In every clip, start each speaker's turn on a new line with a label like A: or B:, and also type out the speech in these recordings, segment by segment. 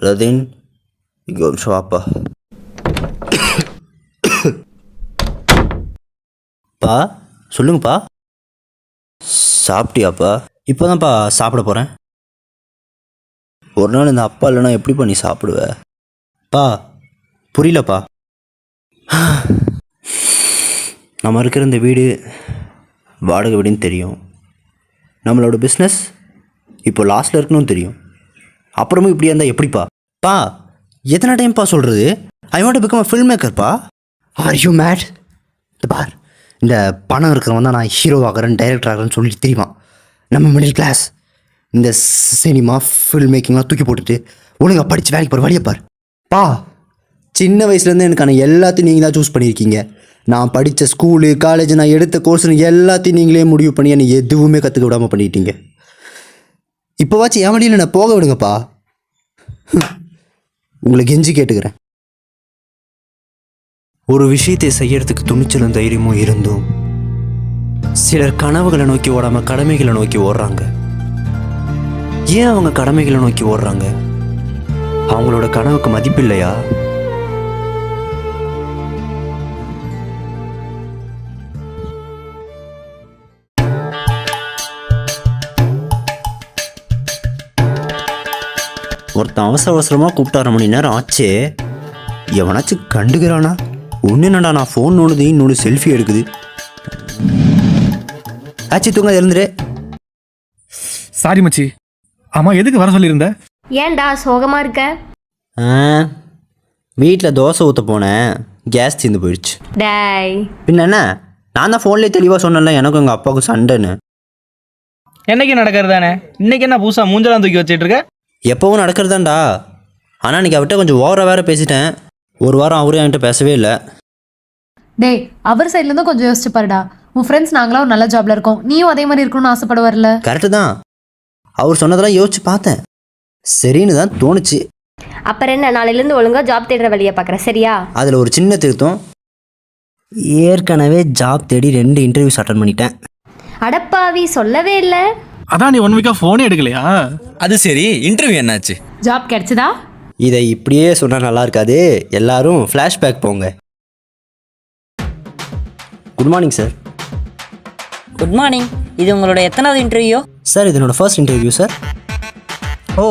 A: ரதின், இங்கே ஒரு நிமிஷம் வாப்பா. பா, சொல்லுங்கப்பா. சாப்பிட்டியாப்பா? இப்போதான்ப்பா சாப்பிட போகிறேன். ஒரு நாள் இந்த அப்பா இல்லைன்னா எப்படிப்பா நீ சாப்பிடுவ? பா, புரியலப்பா. நம்ம இருக்கிற இந்த வீடு வாடகை வீடுன்னு தெரியும். நம்மளோட பிஸ்னஸ் இப்போ லாஸ்ட்டில் இருக்கணும்னு தெரியும். அப்புறமும் இப்படியா இருந்தால் எப்படிப்பா? பா, எத்தனை டைம்ப்பா சொல்கிறது? I want to become a film மேக்கர்ப்பா. Are you mad? பார், இந்த பணம் இருக்கிறவன் தான் நான் ஹீரோ ஆகிறேன், டைரக்டர் ஆகிறேன்னு சொல்லிட்டு தெரியுமா? நம்ம மிடில் கிளாஸ் இந்த சினிமா ஃபில்ம் மேக்கிங்லாம் தூக்கி போட்டுட்டு ஒழுங்காக படித்து வேலைக்கு போகிற வழியை பார். பா, சின்ன வயசுலேருந்து எனக்கான எல்லாத்தையும் நீங்கள் தான் சூஸ் பண்ணியிருக்கீங்க. நான் படித்த ஸ்கூலு, காலேஜ், நான் எடுத்த கோர்ஸ்னு எல்லாத்தையும் நீங்களே முடிவு பண்ணி என்னை எதுவுமே கற்றுக்க விடாமல் பண்ணிட்டீங்க. இப்போவாச்சும் என் வழியில் நான் போக விடுங்கப்பா. உங்களை கெஞ்சி கேட்டுக்கிறேன். ஒரு விஷயத்தை செய்யறதுக்கு துணிச்சலும் தைரியமும் இருந்தும் சிலர் கனவுகளை நோக்கி ஓடாமல் கடமைகளை நோக்கி ஓடுறாங்க. ஏன் அவங்க கடமைகளை நோக்கி ஓடுறாங்க? அவங்களோட கனவுக்கு மதிப்பு இல்லையா? ஒருத்தன் அவசரமாக கூப்பிட்டு 1/2 மணி நேரம் ஆச்சே, எவனாச்சும் கண்டுக்கிறானா? ஒன்று என்னடா, நான் ஃபோன் நோண்டுது, இன்னொன்று செல்ஃபி எடுக்குது. ஆச்சு, தூங்க எழுந்துரு.
B: சாரி மச்சி. ஆமாம், எதுக்கு வர சொல்லியிருந்த?
C: ஏன்டா சோகமாக இருக்க?
A: வீட்டில் தோசை ஊற்ற போனேன், கேஸ் தீர்ந்து போயிடுச்சு.
C: டேய்,
A: பின்ன என்ன, நான் தான் ஃபோன்லேயே தெளிவாக சொன்னேன்ல எனக்கும் எங்கள் அப்பாவுக்கும் சண்டைன்னு.
D: என்னைக்கு நடக்கிறது தானே, இன்னைக்கு என்ன புதுசாக மூஞ்சலாம் தூக்கி வச்சுட்டு இருக்க?
A: எப்போவும் நடக்கிறதாண்டா. ஆனால் இன்றைக்கி அவர்கிட்ட கொஞ்சம் ஓவராக வேறு பேசிட்டேன். ஒரு வாரம் அவரே என்கிட்ட பேசவே இல்லை.
E: டேய், அவர் சைட்லேருந்து கொஞ்சம் யோசிச்சு பாருடா. உன் ஃப்ரெண்ட்ஸ் நாங்களாம் ஒரு நல்ல ஜாப்ல இருக்கோம், நீயும் அதே மாதிரி இருக்கணும்னு ஆசைப்படுவார்ல.
A: கரெக்டு தான், அவர் சொன்னதெல்லாம் யோசிச்சு பார்த்தேன், சரின்னு தான் தோணுச்சு.
C: அப்புறம் என்ன, நாளையிலேருந்து ஒழுங்காக ஜாப் தேடுற வழியை பார்க்குறேன், சரியா?
A: அதில் ஒரு சின்ன திருத்தம், ஏற்கனவே ஜாப் தேடி 2 இன்டர்வியூஸ் அட்டன் பண்ணிட்டேன்.
C: அடப்பாவி, சொல்லவே இல்லை.
B: அதான் நீ 1 வீக்காக ஃபோனே எடுக்கலையா?
F: அது சரி, இன்டர்வியூ என்னாச்சு?
E: ஜாப் கிடைச்சதா?
A: இதை இப்படியே சொன்னால் நல்லா இருக்காது, எல்லாரும் ஃப்ளாஷ்பேக் போங்க. Good morning sir.
G: Good morning. இது உங்களோட எத்தனாவது இன்டர்வியூ?
A: சார், இது என்னோட ஃபர்ஸ்ட் இன்டர்வியூ சார்.
G: ஓ,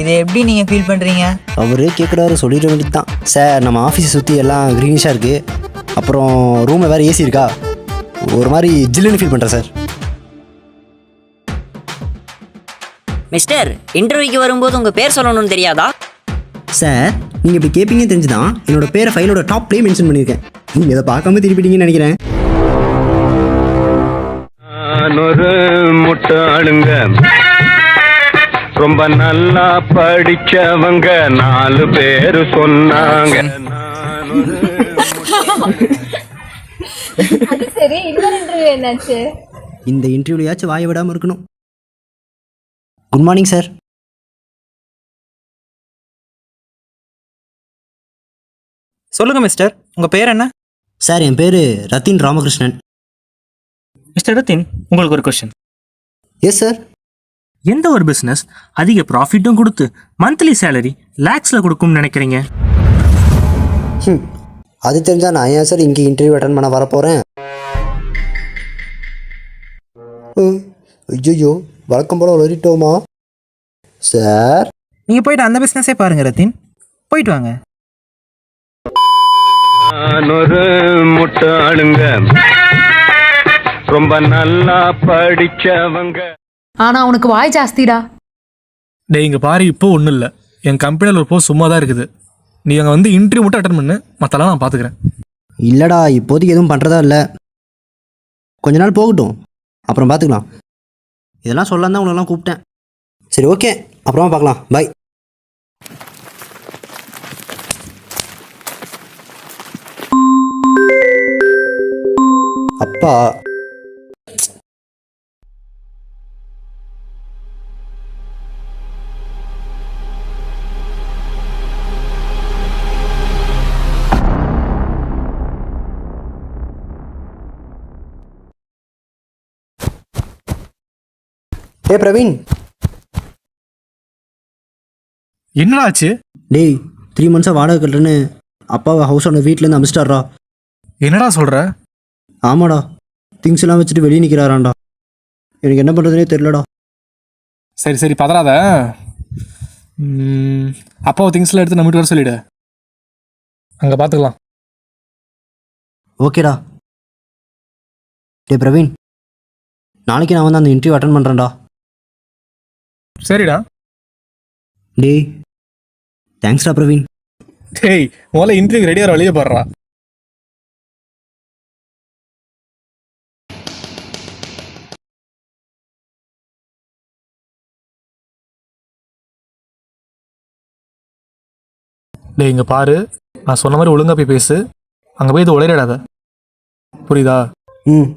G: இதை எப்படி நீங்கள் ஃபீல் பண்ணுறீங்க?
A: அவரே கேட்குறாரு, சொல்லிட வேண்டியது தான். சார், நம்ம ஆஃபீஸை சுற்றி எல்லாம் க்ரீனிஷாக இருக்குது, அப்புறம் ரூமில் வேறு ஏசி இருக்கா, ஒரு மாதிரி ஜில்லுன்னு ஃபீல் பண்ணுறேன் சார்.
G: மிஸ்டர், இன்டர்வியூக்கு வரும்போது உங்கள் பேர் சொல்லணும்னு தெரியாதா?
A: சார், நீங்கள் இப்படி கேட்பீங்க தெரிஞ்சுதான் என்னோட பேரை ஃபைலோட டாப்லேயே மென்ஷன் பண்ணியிருக்கேன். நீங்கள் இதை பார்க்காம திருப்பிட்டீங்கன்னு நினைக்கிறேன்.
H: ஒரு முட்டாளுங்க, ரொம்ப நல்லா படிச்சவங்க 4 பேர் சொன்னாங்க.
C: சரி, இன்னொரு இன்டர்வியூ என்னாச்சு?
A: இந்த இன்டர்வியூலையாச்சும் வாய விடாமல் இருக்கணும். Good morning sir.
D: சொல்லுங்க மிஸ்டர், உங்க பேர் என்ன?
A: சார், என் பேர் ரத்தின் ராமகிருஷ்ணன்.
D: மிஸ்டர் ரத்தின், உங்களுக்கு ஒரு கொஸ்டின்.
A: Yes sir.
D: எந்த ஒரு பிஸ்னஸ் அதிக ப்ராஃபிட்டும் கொடுத்து மந்த்லி சேலரி லேக்ஸில் கொடுக்கும்னு நினைக்கிறீங்க?
A: அது தெரிஞ்சால் நான் ஏன் சார் இங்கே இன்டர்வியூ அட்டன் பண்ண வரப்போகிறேன்? ஐயோ, வழக்கம் போல் வளரிட்டோமா சார்?
D: நீங்கள் போயிட்டு அந்த பிஸ்னஸே பாருங்க ரத்தின், போயிட்டு வாங்க.
H: ஒரு முட்டாளுங்க, ரொம்ப நல்லா படிச்சவங்க.
E: ஆனா உனக்கு வாய் ஜாஸ்திடா.
B: டேய், இங்கே பாரு, இப்போ ஒன்றும் இல்லை, என் கம்பெனியில் ஒரு போஸ்ட் சும்மா தான் இருக்குது. நீ அங்கே வந்து இன்டர்வியூ மட்டும் அட்டன் பண்ணு, மற்றெல்லாம் நான் பார்த்துக்கிறேன்.
A: இல்லைடா, இப்போதைக்கு எதுவும் பண்ணுறதா இல்லை, கொஞ்ச நாள் போகட்டும், அப்புறம் பார்த்துக்கலாம். இதெல்லாம் சொல்லலாம் தான் உங்களெல்லாம் கூப்பிட்டேன். சரி, ஓகே, அப்புறமா பார்க்கலாம், பாய். அப்பா, பிரவீன்,
B: என்னடா ஆச்சு?
A: டேய் 3 மந்த்ஸாக வாடகை கட்டுறேன்னு அப்பாவை ஹவுஸ் ஓனர் வீட்டிலேருந்து அமிச்சிட்டாரா.
B: என்னடா சொல்ற?
A: ஆமாடா, திங்ஸ் எல்லாம் வச்சுட்டு வெளியே நிற்கிறாராண்டா. எனக்கு என்ன பண்ணுறதுனே தெரிலடா.
B: சரி சரி பதறாத. அப்பாவை திங்ஸ்லாம் எடுத்து நம்ம வீட்டு வர சொல்லிடு, அங்கே பார்த்துக்கலாம்.
A: ஓகேடா. டே பிரவீன், நாளைக்கு நான் வந்து அந்த இன்டர்வியூ அட்டன் பண்ணுறேன்டா.
B: சரிடா.
A: டேய் தேங்க்ஸ்டா பிரவீன்.
B: டேய் முதல்ல இன்டர்வியூ ரெடியாக வெளியே போடுறா. டேய் இங்கே பாரு, நான் சொன்ன மாதிரி ஒழுங்கா போய் பேசு, அங்கே போய் இது உளையிடாத, புரியுதா?
A: ம்,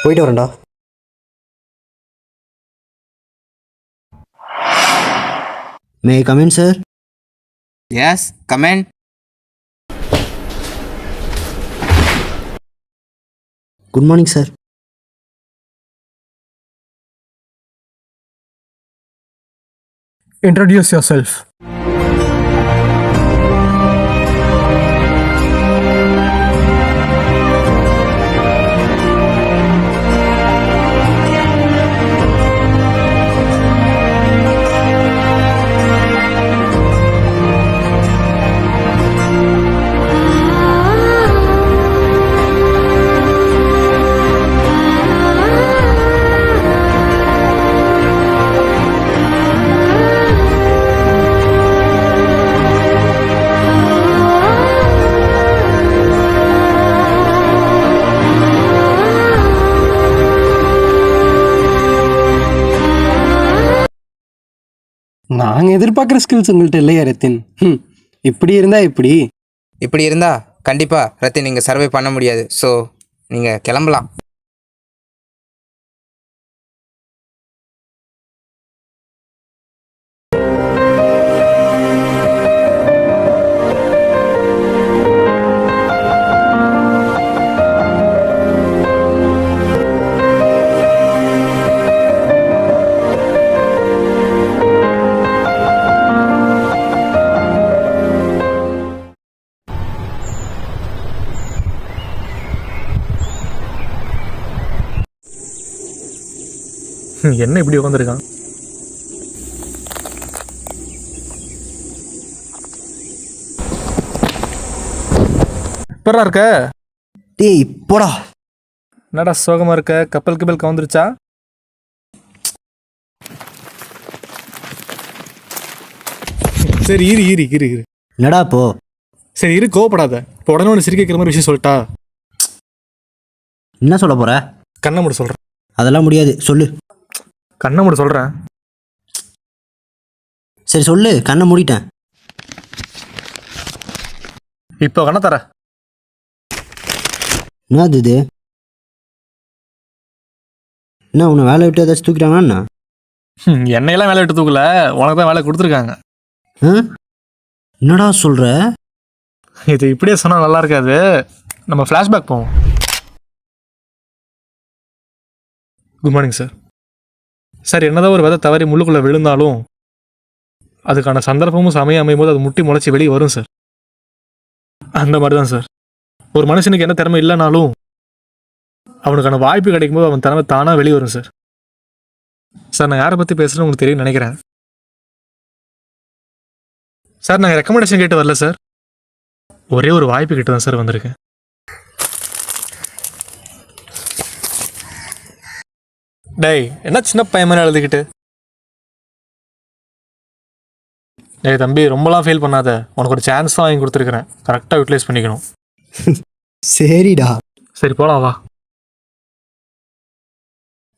A: போயிட்டு வரேன்டா. May I come in sir?
F: Yes come in.
A: Good morning sir.
B: Introduce yourself.
I: நாங்கள் எதிர்பார்க்குற ஸ்கில்ஸ் உங்கள்கிட்ட இல்லையா ரத்தின்? இப்படி இருந்தால்
F: இப்படி இருந்தா கண்டிப்பா ரத்தின் நீங்க சர்வே பண்ண முடியாது. ஸோ நீங்க கிளம்பலாம்.
B: என்ன இப்படி உட்காந்துருக்கான்? எப்படா இருக்க?
A: டேய் போடா.
B: என்னடா சோகமா இருக்க? கப்பல் கவுந்துருச்சா? சரி இரு இரு இரு இரு
A: என்னடா இப்போ?
B: சரி இரு, கோவப்படாத. இப்போ உடனே ஒன்று சிரிக்கிற மாதிரி விஷயம் சொல்லிட்டா?
A: என்ன சொல்ல போற?
B: கண்ணை மூட சொல்கிறேன்.
A: அதெல்லாம் முடியாது, சொல்லு.
B: கண்ணை மூட சொல்கிறேன்.
A: சரி சொல்லு, கண்ணை மூடிட்டேன்.
B: இப்போ கண்ணை தர.
A: என்னது இது? என்ன உன்னை வேலை விட்டு ஏதாச்சும் தூக்கிட்டாங்கன்னா என்ன?
B: என்னையெல்லாம் வேலை விட்டு தூக்கல, உனக்கு தான் வேலை கொடுத்துருக்காங்க.
A: என்னடா சொல்ற?
B: இது இப்படியே சொன்னால் நல்லா இருக்காது. நம்ம ஃப்ளாஷ்பேக் போவோம். Good morning sir. சார் என்னதான் ஒரு விதை தவறி முள்ளுக்குள்ளே விழுந்தாலும் அதுக்கான சந்தர்ப்பமும் சமயம் அமையும் போது அது முட்டி முளைச்சி வெளியே வரும் சார். அந்த மாதிரி தான் சார், ஒரு மனுஷனுக்கு என்ன திறமை இல்லைனாலும் அவனுக்கான வாய்ப்பு கிடைக்கும் போது அவன் திறமை தானாக வெளியே வரும் சார். சார் நான் யாரை பற்றி பேசுகிறேன்னு உங்களுக்கு தெரியும்னு நினைக்கிறேன். சார் நாங்கள் ரெக்கமெண்டேஷன் கேட்டு வரல சார், ஒரே ஒரு வாய்ப்பு கிட்ட தான் சார் வந்திருக்கேன். டேய் என்ன சின்ன பையன் மாதிரி எழுதிக்கிட்டு? டேய் தம்பி ரொம்பலாம் ஃபீல் பண்ணாத, உனக்கு ஒரு சான்ஸ் தான் வாங்கி கொடுத்துருக்குறேன், கரெக்டாக யூட்டிலைஸ் பண்ணிக்கணும்.
A: சரிடா.
B: சரி போலாம் வா.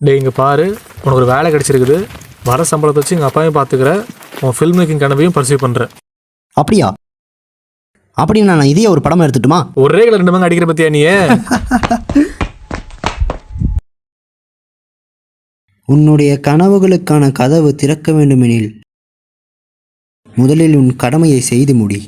B: டேய் இங்கே பாரு, உனக்கு ஒரு வேலை கிடச்சிருக்குது. வர சம்பளத்தை வச்சு எங்கள் அப்பாவையும் பார்த்துக்கிற, உன் ஃபில்ம் மேக்கிங் கனவையும் பர்சீவ் பண்ணுறேன்.
A: அப்படியா? அப்படின்னா நான் இதையே ஒரு படமாக எடுத்துட்டுமா?
B: ஒரே கலர் 2 மங்க அடிக்கிற பத்தியா நீ?
A: உன்னுடைய கனவுகளுக்கான கதவு திறக்க வேண்டுமெனில் முதலில் உன் கடமையை செய்து முடி.